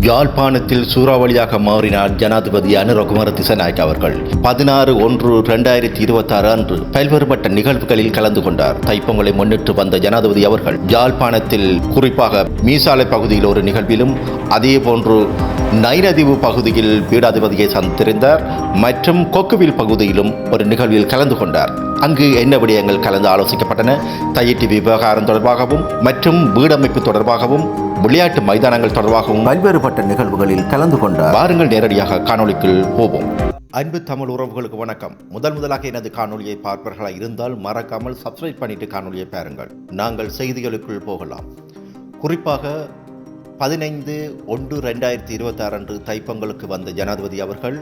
யாழ்ப்பாணத்தில் சூறாவளியாக மாறினார் ஜனாதிபதி அனுரகுமார திசாநாயக்க அவர்கள் 16/1/2026 அன்று பல்வேறுபட்ட நிகழ்வுகளில் கலந்து கொண்டார். தைப்பொங்கலை முன்னிட்டு வந்த ஜனாதிபதி அவர்கள் யாழ்ப்பாணத்தில் குறிப்பாக மீசாலை பகுதியில் ஒரு நிகழ்விலும் அதேபோன்று நைனதீவு பகுதியில் பீடாதிபதியை சந்தித்திருந்தார் மற்றும் கொக்குவில் பகுதியிலும் ஒரு நிகழ்வில் கலந்து கொண்டார். அங்கு என்ன விடயங்கள் கலந்து ஆலோசிக்கப்பட்டன, தையிட்டி விவகாரம் தொடர்பாகவும் மற்றும் வீடமைப்பு தொடர்பாகவும் விளையாட்டு மைதானங்கள் தொடர்பாகவும் பல்வேறுபட்ட நிகழ்வுகளில் கலந்து கொண்டார். வாருங்கள் நேரடியாக காணொளிக்குள் போவோம். அன்பு தமிழ் உறவுகளுக்கு வணக்கம். முதலாக எனது காணொலியை பார்ப்பவர்களாக இருந்தால் மறக்காமல் சப்ஸ்கிரைப் பண்ணிட்டு காணொலியை பாருங்கள். நாங்கள் செய்திகளுக்குள் போகலாம். குறிப்பாக 15/1/2026 அன்று தைப்பொங்கலுக்கு வந்த ஜனாதிபதி அவர்கள்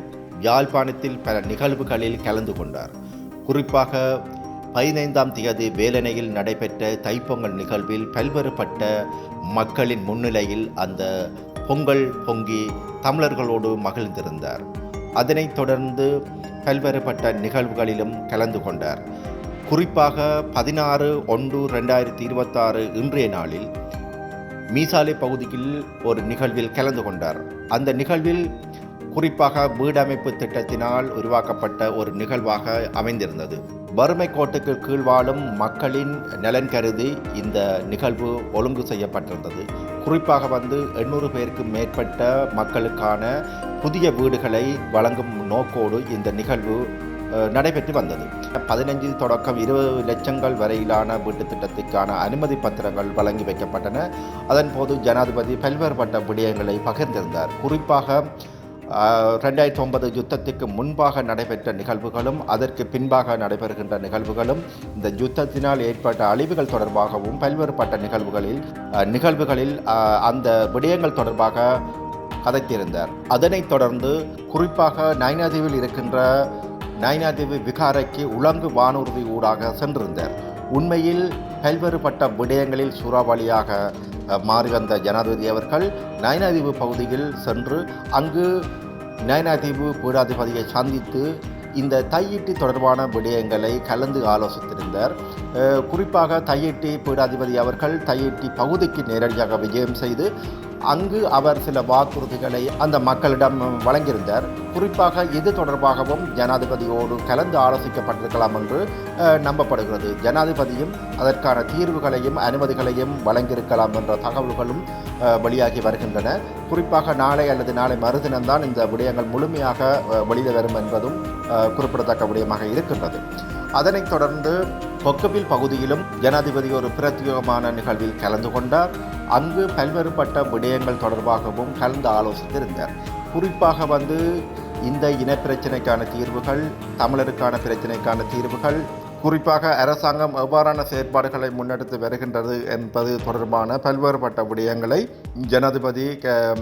யாழ்ப்பாணத்தில் பல நிகழ்வுகளில் கலந்து கொண்டார். குறிப்பாக 15ஆம் தேதி வேலனையில் நடைபெற்ற தைப்பொங்கல் நிகழ்வில் பல்வேறுபட்ட மக்களின் முன்னிலையில் அந்த பொங்கல் பொங்கி தமிழர்களோடு மகிழ்ந்திருந்தார். அதனைத் தொடர்ந்து பல்வேறுபட்ட நிகழ்வுகளிலும் கலந்து கொண்டார். குறிப்பாக 16/1/2026 இன்றைய நாளில் மீசாலை பகுதியில் ஒரு நிகழ்வில் கலந்து கொண்டார். அந்த நிகழ்வில் குறிப்பாக வீடமைப்பு திட்டத்தினால் உருவாக்கப்பட்ட ஒரு நிகழ்வாக அமைந்திருந்தது. வறுமை கோட்டுக்கு கீழ் வாழும் மக்களின் நலன் கருதி இந்த நிகழ்வு ஒழுங்கு செய்யப்பட்டிருந்தது. குறிப்பாக 800 பேருக்கு மேற்பட்ட மக்களுக்கான புதிய வீடுகளை வழங்கும் நோக்கோடு இந்த நிகழ்வு நடைபெற்று வந்தது. 15 தொடக்கம் 20 லட்சங்கள் வரையிலான வீட்டு திட்டத்திற்கான அனுமதி பத்திரங்கள் வழங்கி வைக்கப்பட்டன. அதன்போது ஜனாதிபதி பல்வேறுபட்ட விடயங்களை பகிர்ந்திருந்தார். குறிப்பாக 2009 யுத்தத்துக்கு முன்பாக நடைபெற்ற நிகழ்வுகளும் அதற்கு பின்பாக நடைபெறுகின்ற நிகழ்வுகளும் இந்த யுத்தத்தினால் ஏற்பட்ட அழிவுகள் தொடர்பாகவும் பல்வேறுபட்ட நிகழ்வுகளில் அந்த விடயங்கள் தொடர்பாக கதைத்திருந்தார். அதனைத் தொடர்ந்து குறிப்பாக நைனாதீவில் இருக்கின்ற நைனாதீவு விகாரைக்கு உலங்கு வானூர்தி ஊடாக சென்றிருந்தார். உண்மையில் பல்வேறுபட்ட விடயங்களில் சூறாவளியாக மாறி வந்த ஜனாதிபதி அவர்கள் நைனாதீவு பகுதியில் சென்று அங்கு நைனாதீவு பீடாதிபதியை சந்தித்து இந்த தையிட்டி தொடர்பான விடயங்களை கலந்து ஆலோசித்திருந்தார். குறிப்பாக தையிட்டி பீடாதிபதி அவர்கள் தையிட்டி பகுதிக்கு நேரடியாக விஜயம் செய்து அங்கு அவர் சில வாக்குறுதிகளை அந்த மக்களிடம் வழங்கியிருந்தார். குறிப்பாக இது தொடர்பாகவும் ஜனாதிபதியோடு கலந்து ஆலோசிக்கப்பட்டிருக்கலாம் என்று நம்பப்படுகிறது. ஜனாதிபதியும் அதற்கான தீர்வுகளையும் அனுமதிகளையும் வழங்கியிருக்கலாம் என்ற தகவல்களும் வெளியாகி வருகின்றன. குறிப்பாக நாளை அல்லது நாளை மறுதினம்தான் இந்த விடயங்கள் முழுமையாக வெளியில் வரும் என்பதும் குறிப்பிடத்தக்க விடயமாக இருக்கின்றது. அதனைத் தொடர்ந்து கொக்குவில் பகுதியிலும் ஜனாதிபதி ஒரு பிரத்யேகமான நிகழ்வில் கலந்து கொண்டார். அங்கு பல்வேறுபட்ட விடயங்கள் தொடர்பாகவும் கலந்து ஆலோசித்திருந்தார். குறிப்பாக இந்த இனப்பிரச்சினைக்கான தீர்வுகள், தமிழருக்கான பிரச்சினைக்கான தீர்வுகள், குறிப்பாக அரசாங்கம் எவ்வாறான செயற்பாடுகளை முன்னெடுத்து வருகின்றது என்பது தொடர்பான பல்வேறுபட்ட விடயங்களை ஜனாதிபதி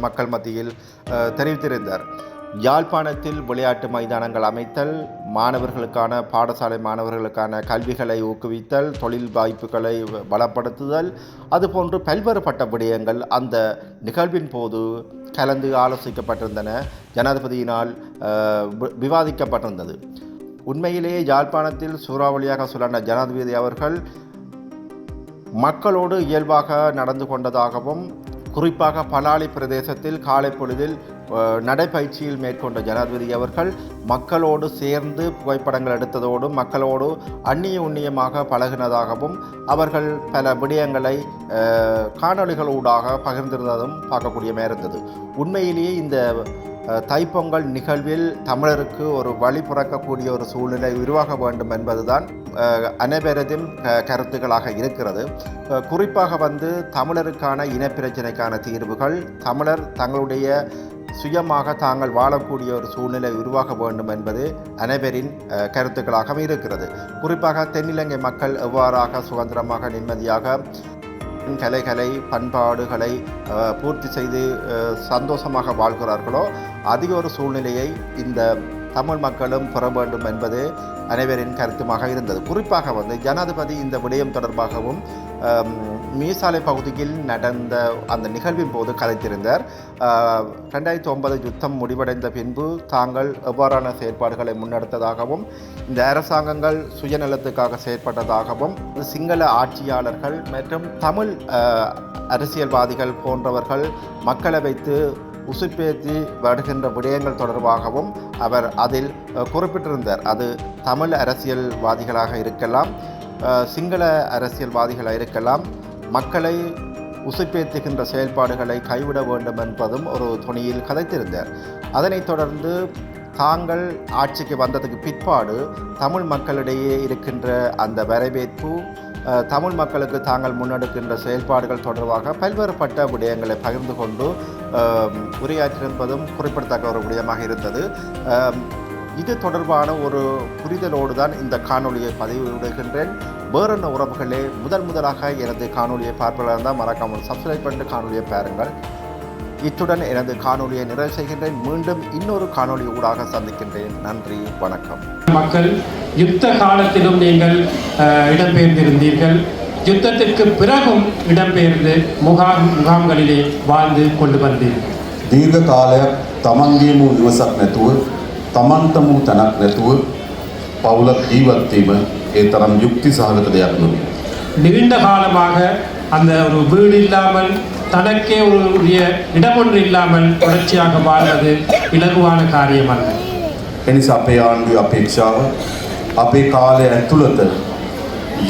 மக்கள் மத்தியில் தெரிவித்திருந்தார். யாழ்ப்பாணத்தில் விளையாட்டு மைதானங்கள் அமைத்தல், மாணவர்களுக்கான பாடசாலை மாணவர்களுக்கான கல்விகளை ஊக்குவித்தல், தொழில் வாய்ப்புகளை பலப்படுத்துதல், அதுபோன்று பல்வேறுபட்ட விடயங்கள் அந்த நிகழ்வின் போது கலந்து ஆலோசிக்கப்பட்டிருந்தன, ஜனாதிபதியினால் விவாதிக்கப்பட்டிருந்தது. உண்மையிலேயே யாழ்ப்பாணத்தில் சூறாவளியாக சுழன்ற ஜனாதிபதி அவர்கள் மக்களோடு இயல்பாக நடந்து கொண்டதாகவும், குறிப்பாக பலாலி பிரதேசத்தில் காலை பொழுதில் நடைப்பயிற்சியில் மேற்கொண்ட ஜனாதிபதி அவர்கள் மக்களோடு சேர்ந்து புகைப்படங்கள் எடுத்ததோடு மக்களோடு உன்னியமாக பழகினதாகவும் அவர்கள் பல விடயங்களை காணொளிகளூடாக பகிர்ந்திருந்ததும் பார்க்கக்கூடியமாக இருந்தது. உண்மையிலேயே இந்த தைப்பொங்கல் நிகழ்வில் தமிழருக்கு ஒரு வழி பிறக்கக்கூடிய ஒரு சூழ்நிலை உருவாக வேண்டும் என்பதுதான் அனைவரதும் கருத்துக்களாக இருக்கிறது. குறிப்பாக தமிழருக்கான இனப்பிரச்சினைக்கான தீர்வுகள், தமிழர் தங்களுடைய சுயமாக தாங்கள் வாழக்கூடிய ஒரு சூழ்நிலை உருவாக வேண்டும் என்பது அனைவரின் கருத்துக்களாகவும் இருக்கிறது. குறிப்பாக தென்னிலங்கை மக்கள் எவ்வாறாக சுதந்திரமாக நிம்மதியாக கலைகளை பண்பாடுகளை பூர்த்தி செய்து சந்தோஷமாக வாழ்கிறார்களோ அதிக ஒரு சூழ்நிலையை இந்த தமிழ் மக்களும் பெற வேண்டும் என்பது அனைவரின் கருத்துமாக இருந்தது. குறிப்பாக ஜனாதிபதி இந்த விடயம் தொடர்பாகவும் மீசாலை பகுதியில் நடந்த அந்த நிகழ்வின் போது கதைத்திருந்தார். 2009 யுத்தம் முடிவடைந்த பின்பு தாங்கள் எவ்வாறான செயற்பாடுகளை முன்னெடுத்ததாகவும், இந்த அரசாங்கங்கள் சுயநலத்துக்காக செயற்பட்டதாகவும், சிங்கள ஆட்சியாளர்கள் மற்றும் தமிழ் அரசியல்வாதிகள் போன்றவர்கள் மக்களை வைத்து உசுப்பேற்றி வருகின்ற விடயங்கள் தொடர்பாகவும் அவர் அதில் குறிப்பிட்டிருந்தார். அது தமிழ் அரசியல்வாதிகளாக இருக்கலாம், சிங்கள அரசியல்வாதிகளாக இருக்கலாம், மக்களை உசுப்பேற்றுகின்ற செயல்பாடுகளை கைவிட வேண்டும் என்பதும் ஒரு துணியில் கதைத்திருந்தார். அதனைத் தொடர்ந்து தாங்கள் ஆட்சிக்கு வந்ததுக்கு பிற்பாடு தமிழ் மக்களிடையே இருக்கின்ற அந்த வரவேற்பு, தமிழ் மக்களுக்கு தாங்கள் முன்னெடுக்கின்ற செயல்பாடுகள் தொடர்பாக பல்வேறுபட்ட விடயங்களை பகிர்ந்து கொண்டு உரையாற்றியிருப்பதும் குறிப்பிடத்தக்க ஒரு விடயமாக இருந்தது. இது தொடர்பான ஒரு புரிதலோடு தான் இந்த காணொலியை பதிவிடுகின்றேன். வேறென்ன உறவுகளே, முதலாக எனது காணொலியை பார்ப்பதாக இருந்தால் மறக்காமல் சப்ஸ்கிரைப் பண்ணிட்டு காணொலியை பாருங்கள். இத்துடன் எனது காணொலியை நிறைவு செய்கின்றேன். மீண்டும் இன்னொரு காணொலி ஊடாக சந்திக்கின்றேன். நன்றி, வணக்கம். மக்கள் யுத்த காலத்திலும் நீங்கள் இடம்பெயர்ந்திருந்தீர்கள், யுத்தத்திற்கு பிறகும் இடம்பெயர்ந்து முகாம்களிலே வாழ்ந்து கொண்டு வந்தீர்கள். දීර්ඝ කාලයක් තමන්ගේම නිවසක් නැතුව තමන්ටම තැනක් නැතුව පවුලක් ජීවත් වීම ඒ තරම් යුක්ති සහගත දෙයක් නෙවෙයි. நீண்ட காலமாக அந்த ஒரு வீடு இல்லாமல், தனக்கே ஒரு இடமொன்று இல்லாமல் தொடர்ச்சியாக வாழ்வது இலகுவான காரியம் அல்ல. එනිසා අපේ ආණ්ඩුවේ අපේක්ෂාව අපේ කාලය ඇතුළත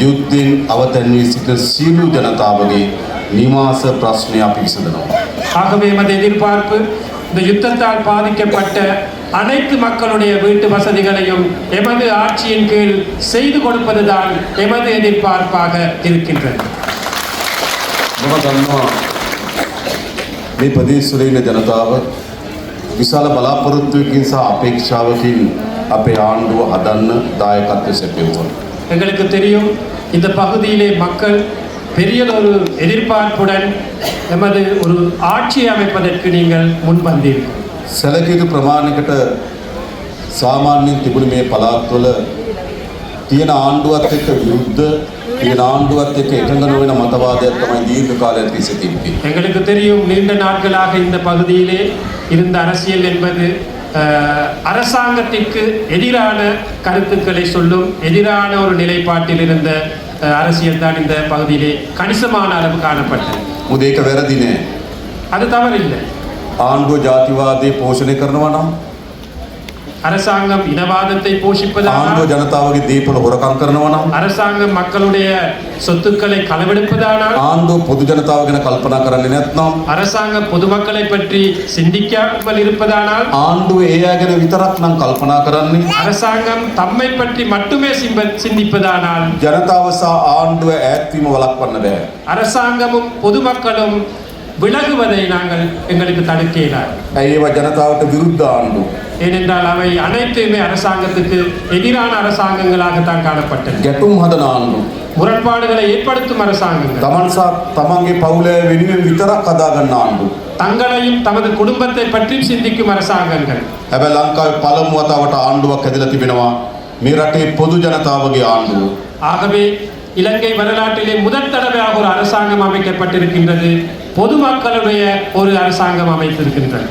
යුද්ධෙන් අවතැන් වී සිටින සියලු ජනතාවගේ නිවාස ප්‍රශ්නය අපි විසඳනවා. ஆகவே எமது எதிர்பார்ப்பு இந்த யுத்தத்தால் பாதிக்கப்பட்ட அனைத்து மக்களுடைய வீட்டு வசதிகளையும் எமது ஆட்சியின் கீழ் செய்து கொடுப்பதுதான் எமது எதிர்பார்ப்பாக இருக்கின்றது. මම දන්නවා මේ ප්‍රදේශවල ඉන්න ජනතාව විශාල බලාපොරොත්තුවකින් සහ අපේක්ෂාවකින් අපේ ආණ්ඩුව හදන්න දායකත්වය සැපයුවා. எங்களுக்கு தெரியும், இந்த பகுதியிலே மக்கள் பெரியதொரு எதிர்பார்ப்புடன் எமது ஒரு ஆட்சி அமைப்பதற்கு நீங்கள் முன்வந்தீர்கள். සැලකිය ප්‍රමාණයකට සාමාන්‍යයෙන් තිබුණ මේ පළාත්වල තියෙන ආණ්ඩුවත් එක්ක විරුද්ධ, තියෙන ආණ්ඩුවත් එක්ක එකඟ නොවන මතවාදයක් තමයි දීර්ඝ කාලයක් තිස්සේ තිබ්බේ. எங்களுக்கு தெரியும், நீண்ட நாட்களாக இந்த பகுதியிலே இருந்த அரசியல் என்பது அரசாங்கத்திற்கு எதிரான கருத்துக்களை சொல்லும் எதிரான ஒரு நிலைப்பாட்டில் இருந்த அரசியல் தான் இந்த பகுதியிலே கணிசமான அளவு காணப்பட்டது. මොකද ඒක වැරදි නෑ. அது தவறில்லை. ආණ්ඩුව ජාතිවාදයේ පෝෂණය කරනවා නම්, அரசாங்கம் இனவாதத்தை போஷிப்பதானால், ආණ්ඩුව ජනතාවගේ දේපොළ හොරකම් කරනවා නම්, அரசாங்கம் மக்களுடைய சொத்துக்களை களவெடுப்பதானால், ආණ්ඩුව පොදු ජනතාව ගැන කල්පනා කරන්නේ නැත්නම්, அரசாங்கம் பொதுமக்களை பற்றி சிந்திக்காமல் இருப்பதானால், ආණ්ඩුව ඒ අය ගැන විතරක් නම් කල්පනා කරන්නේ, அரசாங்கம் தம்மை பற்றி மட்டுமே சிந்திப்பதானால், ජනතාව සහ ආණ්ඩුව ඈත්වීම වළක්වන්න බෑ. அரசாங்கமும் பொதுமக்களும் விலகுவதை நாங்கள் எங்களுக்கு தடுக்க இயலாது. ඇයි ඒවා ජනතාවට විරුද්ධ ආණ්ඩු? ஏனென்றால் அவை அனைத்துமே அரசாங்கத்துக்கு எதிரான அரசாங்கங்களாகத்தான் காணப்பட்டது. ගැටුම් හදන ආණ්ඩු. முரண்பாடுகளை ஏற்படுத்தும் அரசாங்கங்கள். තමන් සහ තමන්ගේ පවුලේ වෙනුවෙන් විතරක් හදාගන්න ආණ්ඩු. தங்களையும் தமது குடும்பத்தை பற்றி சிந்திக்கும் அரசாங்கங்கள். හැබැයි ලංකාවේ පළමු වතාවට ආණ්ඩුවක් හැදලා තිබෙනවා. මේ රටේ පොදු ජනතාවගේ ආණ්ඩුව. ஆகவே இலங்கை வரலாற்றிலே முதல் தடவையாக ஒரு அரசாங்கம் அமைக்கப்பட்டிருக்கின்றது. பொதுமக்களுடைய ஒரு அரசாங்கம் அமைத்திருக்கின்றது.